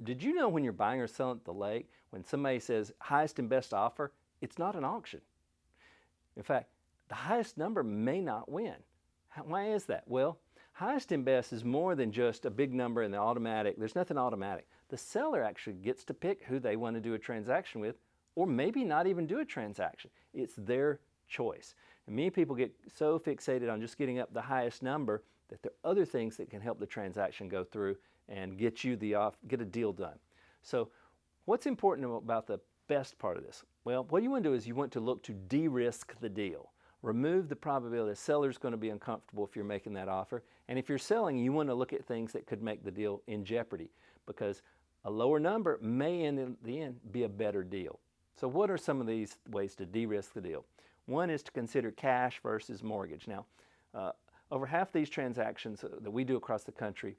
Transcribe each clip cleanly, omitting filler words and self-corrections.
Did you know when you're buying or selling at the lake, when somebody says highest and best offer, it's not an auction. In fact, the highest number may not win. Why is that? Well, highest and best is more than just a big number and the automatic. There's nothing automatic. The seller actually gets to pick who they want to do a transaction with, or maybe not even do a transaction. It's their choice. And many people get so fixated on just getting up the highest number that there are other things that can help the transaction go through and get you get a deal done. So what's important about the best part of this? Well, what you want to do is you want to look to de-risk the deal. Remove the probability the seller's going to be uncomfortable if you're making that offer. And if you're selling, you want to look at things that could make the deal in jeopardy, because a lower number may in the end be a better deal. So what are some of these ways to de-risk the deal? One is to consider cash versus mortgage. Now, over half these transactions that we do across the country,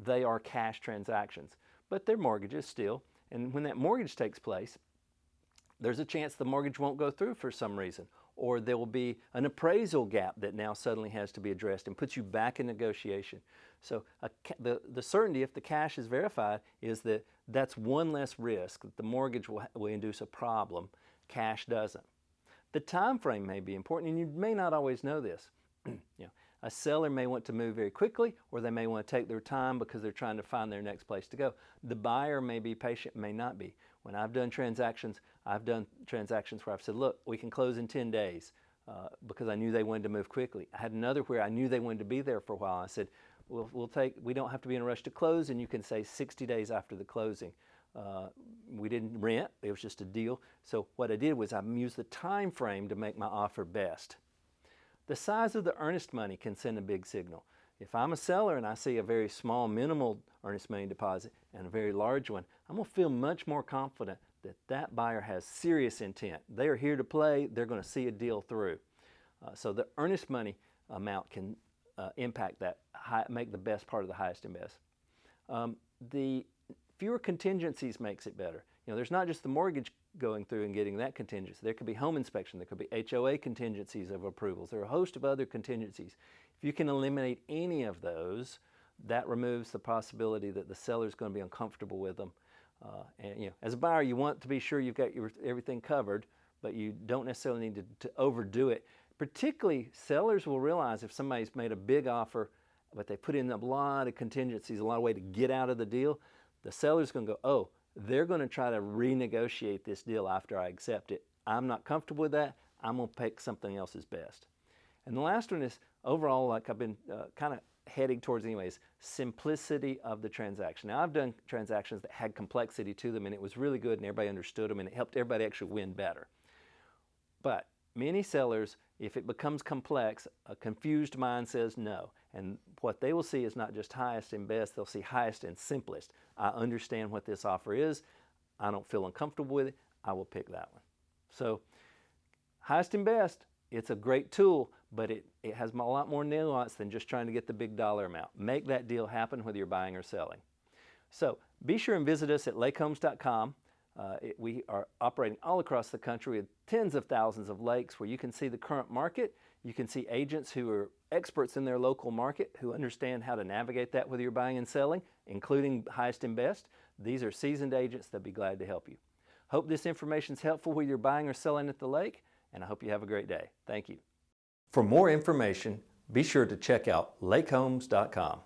they are cash transactions, but they're mortgages still. And when that mortgage takes place, there's a chance the mortgage won't go through for some reason, or there will be an appraisal gap that now suddenly has to be addressed and puts you back in negotiation. So the certainty, if the cash is verified, is that that's one less risk that the mortgage will induce a problem. Cash doesn't. The time frame may be important, and you may not always know this. A seller may want to move very quickly, or they may want to take their time because they're trying to find their next place to go. The buyer may be patient, may not be. When I've done transactions where I've said, look, we can close in 10 days because I knew they wanted to move quickly. I had another where I knew they wanted to be there for a while. I said, we don't have to be in a rush to close, and you can say 60 days after the closing. We didn't rent, it was just a deal. So what I did was I used the time frame to make my offer best. The size of the earnest money can send a big signal. If I'm a seller and I see a very small minimal earnest money deposit and a very large one, I'm going to feel much more confident that that buyer has serious intent. They are here to play, they're going to see a deal through. So the earnest money amount can impact that, make the best part of the highest and best. The fewer contingencies makes it better. There's not just the mortgage going through and getting that contingency. There could be home inspection, there could be HOA contingencies of approvals. There are a host of other contingencies. If you can eliminate any of those, that removes the possibility that the seller's going to be uncomfortable with them. And as a buyer, you want to be sure you've got everything covered, but you don't necessarily need to overdo it. Particularly, sellers will realize if somebody's made a big offer, but they put in a lot of contingencies, a lot of way to get out of the deal, the seller's going to go, oh, they're going to try to renegotiate this deal after I accept it. I'm not comfortable with that. I'm going to pick something else as best. And the last one is overall, like I've been kind of heading towards anyways, simplicity of the transaction. Now I've done transactions that had complexity to them, and it was really good and everybody understood them and it helped everybody actually win better. But many sellers, if it becomes complex, a confused mind says no. And what they will see is not just highest and best, they'll see highest and simplest. I understand what this offer is. I don't feel uncomfortable with it. I will pick that one. So highest and best, it's a great tool, but it has a lot more nuance than just trying to get the big dollar amount. Make that deal happen whether you're buying or selling. So be sure and visit us at lakehomes.com. We are operating all across the country with tens of thousands of lakes where you can see the current market. You can see agents who are experts in their local market who understand how to navigate that whether you're buying and selling, including highest and best. These are seasoned agents that'll be glad to help you. Hope this information is helpful whether you're buying or selling at the lake, and I hope you have a great day. Thank you. For more information, be sure to check out lakehomes.com.